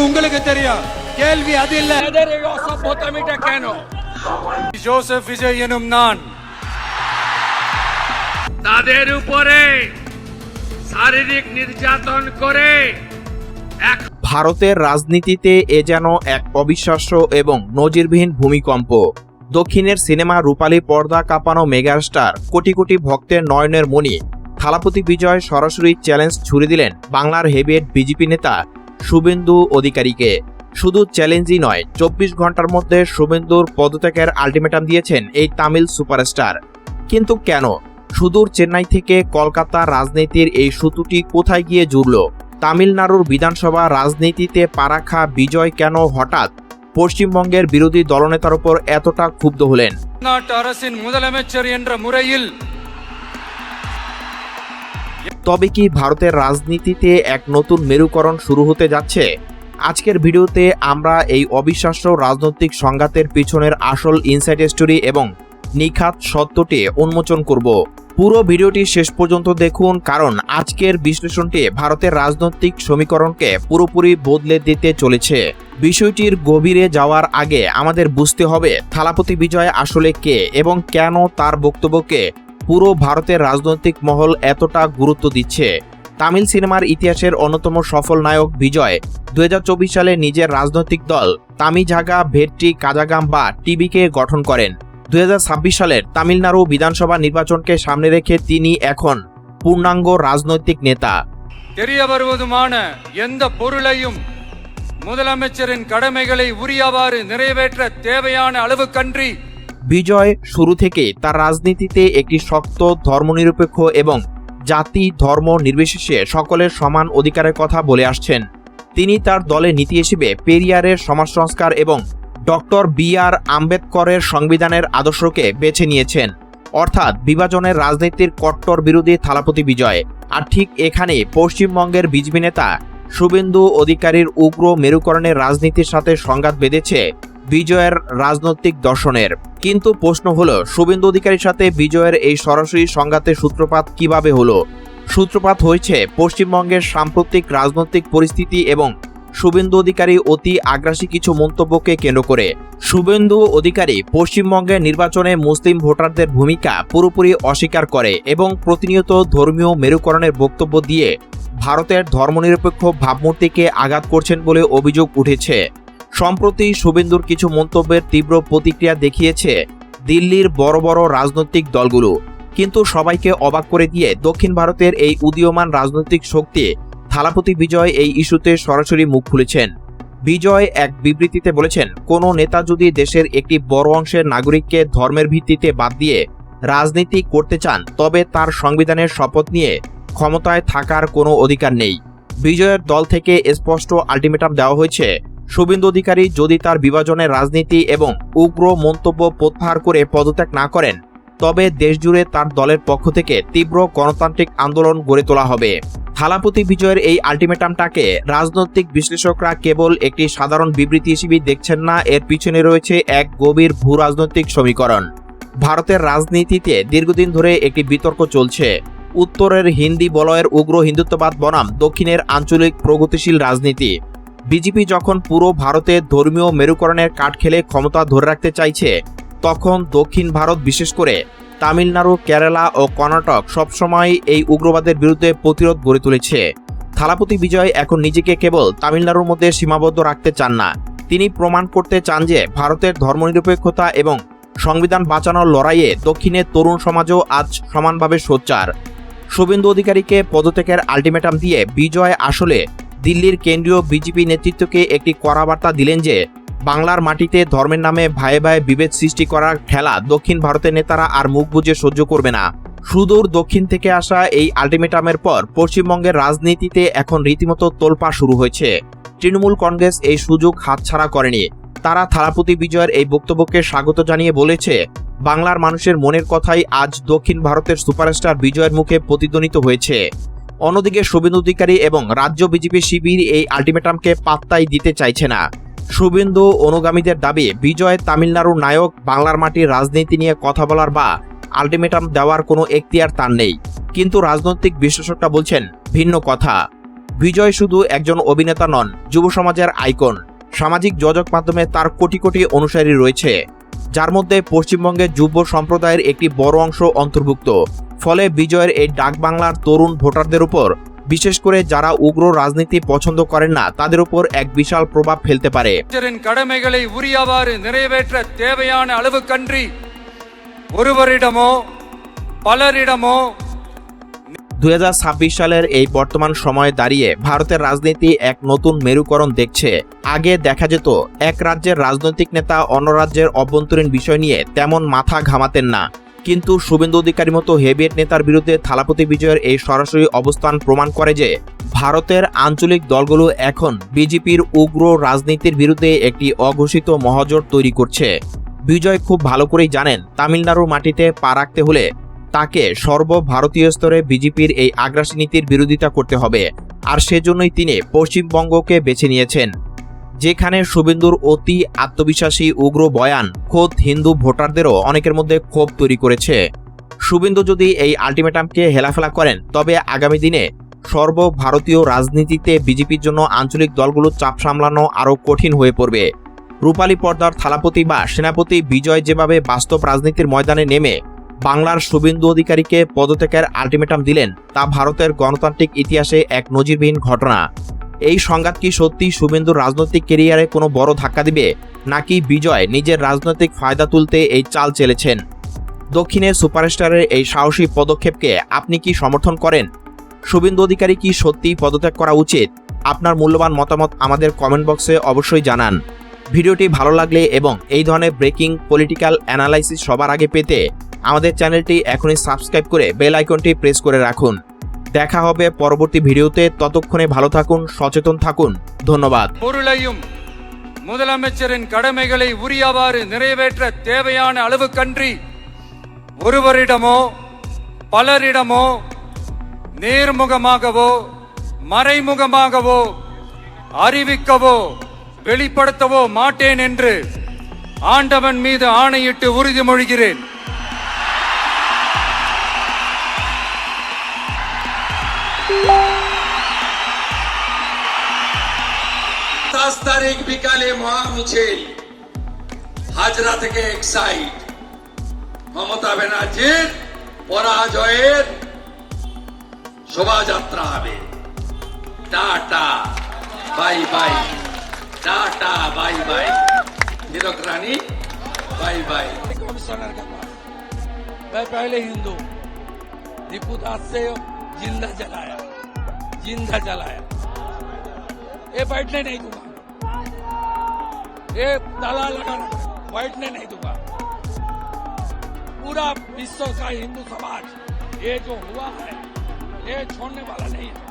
உங்களுக்கு தெரியும். கேள்வி அது இல்ல. অসভ্যতামিটা কেন? ஜோசப் விஜய் எனும் நான் তাদের উপরে শারীরিক নির্যাতন করে ভারতের রাজনীতিতে এ যেন এক অবিশ্বাস্য এবং নজিরবিহীন ভূমিকম্প। দক্ষিণের সিনেমা রূপালী পর্দা কাঁপানো মেগাস্টার, কোটি কোটি ভক্তের নয়নের মণি থালাপতি বিজয় সরাসরি চ্যালেঞ্জ ছুড়ে দিলেন বাংলার হেভিওয়েট বিজেপি নেতা শুভেন্দু অধিকারীকে। শুধু চ্যালেঞ্জই নয়, 24 ঘন্টার মধ্যে শুভেন্দুর পদত্যাগের আলটিমেটাম দিয়েছেন এই তামিল সুপারস্টার। কিন্তু কেন? সুদূর চেন্নাই থেকে কলকাতা রাজনীতির এই সুতুটি কোথায় গিয়ে জুড়ল? তামিলনাড়ুর বিধানসভা রাজনীতিতে পারাখা বিজয় কেন হঠাৎ পশ্চিমবঙ্গের বিরোধী দলনেতার উপর এতটা ক্ষুব্ধ হলেন? நாட்டு அரசின் முதலமைச்சர் என்ற முறையில் তবে কি ভারতের রাজনীতিতে এক নতুন মেরুকরণ শুরু হতে যাচ্ছে? আজকের ভিডিওতে আমরা এই অবিশ্বাস্য রাজনৈতিক সংঘাতের পিছনের আসল ইনসাইড স্টোরি এবং নিখাত সত্যটি উন্মোচন করব। পুরো ভিডিওটি শেষ পর্যন্ত দেখুন, কারণ আজকের বিশ্লেষণটি ভারতের রাজনৈতিক সমীকরণকে পুরোপুরি বদলে দিতে চলেছে। বিষয়টির গভীরে যাওয়ার আগে আমাদের বুঝতে হবে থালাপতি বিজয় আসলে কে এবং কেন তার বক্তব্যকে পুরো ভারতের রাজনৈতিক মহল এতটা গুরুত্ব দিচ্ছে। তামিল সিনেমার ইতিহাসের অন্যতম সফল নায়ক বিজয় 2024 সালে নিজের রাজনৈতিক দল তামিঝাগা ভেট্টি কাজাগাম বা টিবিকে গঠন করেন। 2026 সালের তামিলনাড়ু বিধানসভা নির্বাচনকে সামনে রেখে তিনি এখন পূর্ণাঙ্গ রাজনৈতিক নেতা। தெரிய வருவதுமான எந்த பொருளையும் முதலமைச்சரின் கடமைகளை உரியவாறு நிறைவேற்ற தேவையான அளவுக்கன்றி বিজয় শুরু থেকে তার রাজনীতিতে একটি শক্ত ধর্মনিরপেক্ষ এবং জাতি ধর্ম নির্বিশেষে সকলের সমান অধিকারের কথা বলে আসছেন। তিনি তার দলের নীতি হিসেবে পেরিয়ারের সমাজ সংস্কার এবং ডক্টর বি.আর. আম্বেদকরের সংবিধানের আদর্শকে বেছে নিয়েছেন, অর্থাৎ বিভাজনের রাজনীতির কট্টর বিরোধী থালাপতি বিজয়। আর ঠিক এখানে পশ্চিমবঙ্গের বিজেপি নেতা শুভেন্দু অধিকারীর উগ্র মেরুকরণের রাজনীতির সাথে সংঘাত বেঁধেছে বিজয়ের রাজনৈতিক দর্শনের। কিন্তু প্রশ্ন হলো, শুভেন্দু অধিকারীর সাথে বিজয়ের এই সরাসরি সংঘাতের সূত্রপাত কিভাবে হলো? সূত্রপাত হয়েছে পশ্চিমবঙ্গের সাম্প্রতিক রাজনৈতিক পরিস্থিতি এবং শুভেন্দু অধিকারী অতি আগ্রাসী কিছু মন্তব্যকে কেন্দ্র করে। শুভেন্দু অধিকারী পশ্চিমবঙ্গের নির্বাচনে মুসলিম ভোটারদের ভূমিকা পুরোপুরি অস্বীকার করে এবং প্রতিনিয়ত ধর্মীয় মেরুকরণের বক্তব্য দিয়ে ভারতের ধর্মনিরপেক্ষ ভাবমূর্তিকে আঘাত করছেন বলে অভিযোগ উঠেছে। সম্প্রতি শুভেন্দুর কিছু মন্তব্যের তীব্র প্রতিক্রিয়া দেখিয়েছে দিল্লির বড় বড় রাজনৈতিক দলগুলো। কিন্তু সবাইকে অবাক করে দিয়ে দক্ষিণ ভারতের এই উদীয়মান রাজনৈতিক শক্তি থালাপতি বিজয় এই ইস্যুতে সরাসরি মুখ খুলেছেন। বিজয় এক বিবৃতিতে বলেছেন, কোনো নেতা যদি দেশের একটি বড় অংশের নাগরিককে ধর্মের ভিত্তিতে বাদ দিয়ে রাজনীতি করতে চান, তবে তার সংবিধানের শপথ নিয়ে ক্ষমতায় থাকার কোনো অধিকার নেই। বিজয়ের দল থেকে স্পষ্ট আলটিমেটাম দেওয়া হয়েছে, শুভেন্দু অধিকারী যদি তার বিভাজনের রাজনীতি এবং উগ্র মন্তব্য প্রত্যাহার করে পদত্যাগ না করেন, তবে দেশজুড়ে তার দলের পক্ষ থেকে তীব্র গণতান্ত্রিক আন্দোলন গড়ে তোলা হবে। থালাপতি বিজয়ের এই আলটিমেটামটাকে রাজনৈতিক বিশ্লেষকরা কেবল একটি সাধারণ বিবৃতি হিসেবে দেখছেন না, এর পিছনে রয়েছে এক গভীর ভূ রাজনৈতিক সমীকরণ। ভারতের রাজনীতিতে দীর্ঘদিন ধরে একটি বিতর্ক চলছে। উত্তরের হিন্দি বলয়ের উগ্র হিন্দুত্ববাদ বনাম দক্ষিণের আঞ্চলিক প্রগতিশীল রাজনীতি। বিজেপি যখন পুরো ভারতে ধর্মীয় মেরুকরণের কাঠ খেলে ক্ষমতা ধরে রাখতে চাইছে, তখন দক্ষিণ ভারত বিশেষ করে তামিলনাড়ু, কেরালা ও কর্ণাটক সবসময় এই উগ্রবাদের বিরুদ্ধে প্রতিরোধ গড়ে তুলেছে। থালাপতি বিজয় এখন নিজেকে কেবল তামিলনাড়ুর মধ্যে সীমাবদ্ধ রাখতে চান না, তিনি প্রমাণ করতে চান যে ভারতের ধর্মনিরপেক্ষতা এবং সংবিধান বাঁচানোর লড়াইয়ে দক্ষিণের তরুণ সমাজও আজ সমানভাবে সোচ্চার। শুভেন্দু অধিকারীকে পদত্যাগের আলটিমেটাম দিয়ে বিজয় আসলে দিল্লির কেন্দ্রীয় বিজেপি নেতৃত্বকে একটি কড়া বার্তা দিলেন যে বাংলার মাটিতে ধর্মের নামে ভাইয়ে ভাইয়ে বিভেদ সৃষ্টি করার খেলা দক্ষিণ ভারতের নেতারা আর মুখ বুজে সহ্য করবে না। সুদূর দক্ষিণ থেকে আসা এই আলটিমেটামের পর পশ্চিমবঙ্গের রাজনীতিতে এখন রীতিমতো তোলপাড় শুরু হয়েছে। তৃণমূল কংগ্রেস এই সুযোগ হাতছাড়া করেনি। তারা থালাপতি বিজয়ের এই বক্তব্যকে স্বাগত জানিয়ে বলেছে, বাংলার মানুষের মনের কথাই আজ দক্ষিণ ভারতের সুপারস্টার বিজয়ের মুখে প্রতিধ্বনিত হয়েছে। অন্যদিকে শুভেন্দু অধিকারী এবং রাজ্য বিজেপি শিবির এই আলটিমেটামকে পাত্তাই দিতে চাইছে না। শুভেন্দু অনুগামীদের দাবি, বিজয় তামিলনাড়ুর নায়ক, বাংলার মাটির রাজনীতি নিয়ে কথা বলার বা আলটিমেটাম দেওয়ার কোনো এখতিয়ার তার নেই। কিন্তু রাজনৈতিক বিশ্লেষকরা বলছেন ভিন্ন কথা। বিজয় শুধু একজন অভিনেতা নন, যুব সমাজের আইকন। সামাজিক যোগাযোগ মাধ্যমে তার কোটি কোটি অনুসারী রয়েছে, যার মধ্যে পশ্চিমবঙ্গের যুব সম্প্রদায়ের একটি বড় অংশ অন্তর্ভুক্ত। ফলে বিজয়ের এই ডাকবাংলার তরুণ ভোটারদের উপর, বিশেষ করে যারা উগ্র রাজনীতি পছন্দ করেন না, তাদের উপর এক বিশাল প্রভাব ফেলতে পারে। அமைச்சரின் கடமைகளை உரியவாறு நிறைவேற்ற தேவையான அளவுக்கன்றி ஒருவரிடமோ பலரிடமோ 2026 সালের এই বর্তমান সময়ে দাঁড়িয়ে ভারতের রাজনীতি এক নতুন মেরুকরণ দেখছে। আগে দেখা যেত এক রাজ্যের রাজনৈতিক নেতা অন্য রাজ্যের অভ্যন্তরীণ বিষয় নিয়ে তেমন মাথা ঘামাতেন না, কিন্তু শুভেন্দু অধিকারীর মতো হেভিয়েট নেতার বিরুদ্ধে থালাপতি বিজয়ের এই সরাসরি অবস্থান প্রমাণ করে যে ভারতের আঞ্চলিক দলগুলো এখন বিজেপির উগ্র রাজনীতির বিরুদ্ধে একটি অঘোষিত মহাজোট তৈরি করছে। বিজয় খুব ভালো করেই জানেন, তামিলনাড়ুর মাটিতে পা রাখতে হলে তাকে সর্বভারতীয় স্তরে বিজেপির এই আগ্রাসী নীতির বিরোধিতা করতে হবে। আর সেজন্যই তিনি পশ্চিমবঙ্গকে বেছে নিয়েছেন, যেখানে শুভেন্দুর অতি আত্মবিশ্বাসী উগ্র বয়ান খোদ হিন্দু ভোটারদেরও অনেকের মধ্যে ক্ষোভ তৈরি করেছে। শুভেন্দু যদি এই আলটিমেটামকে হেলাফেলা করেন, তবে আগামী দিনে সর্বভারতীয় রাজনীতিতে বিজেপির জন্য আঞ্চলিক দলগুলোর চাপ সামলানো আরও কঠিন হয়ে পড়বে। রূপালী পর্দার থালাপতি বা সেনাপতি বিজয় যেভাবে বাস্তব রাজনীতির ময়দানে নেমে বাংলার শুভেন্দু অধিকারীকে পদত্যাগের আলটিমেটাম দিলেন, তা ভারতের গণতান্ত্রিক ইতিহাসে এক নজিরবিহীন ঘটনা। এই সংঘাত কি সত্যি শুভেন্দুর রাজনৈতিক ক্যারিয়ারে কোনো বড় ধাক্কা দিবে, নাকি বিজয় নিজের রাজনৈতিক ফায়দা তুলতে এই চাল চেলেছেন? দক্ষিণের সুপারস্টারের এই সাহসী পদক্ষেপকে আপনি কি সমর্থন করেন? শুভেন্দু অধিকারী কি সত্যিই পদত্যাগ করা উচিত? আপনার মূল্যবান মতামত আমাদের কমেন্ট বক্সে অবশ্যই জানান। ভিডিওটি ভালো লাগলে এবং এই ধরনের ব্রেকিং পলিটিক্যাল অ্যানালাইসিস সবার আগে পেতে আমাদের চ্যানেলটি এখনই সাবস্ক্রাইব করে বেল আইকনটি প্রেস করে রাখুন। দেখা হবে পরবর্তী ভিডিওতে, ততক্ষণে ভালো থাকুন, সচেতন থাকুন। ধন্যবাদ। பொருளையும் முதலமைச்சரின் கடமைகளை உரியவாறு நிறைவேற்ற தேவையான அளவுக்கன்றி ஒருவரிடமோ பலரிடமோ நேர்முகமாகவோ மறைமுகமாகவோ அறிவிக்கவோ வெளிப்படுத்தவோ மாட்டேன் என்று ஆண்டவன் மீது ஆணையிட்டு உறுதிமொழிகிறேன்। 27 তারিখ বিকালে মহামিছিল হাজরা থেকে এক্সাইড মমতা ব্যানার্জির পরাজয়ের শোভাযাত্রা হবে। Tata bye bye, tata bye bye, Hirak Rani bye bye. Commissioner के पास मैं पहले हिंदू दीपूदास से जिंदा जलाया, ये बैठने नहीं दूंगा, ये ताला लगा बैठने नहीं दूंगा। पूरा विश्व का हिंदू समाज ये जो हुआ है ये छोड़ने वाला नहीं है।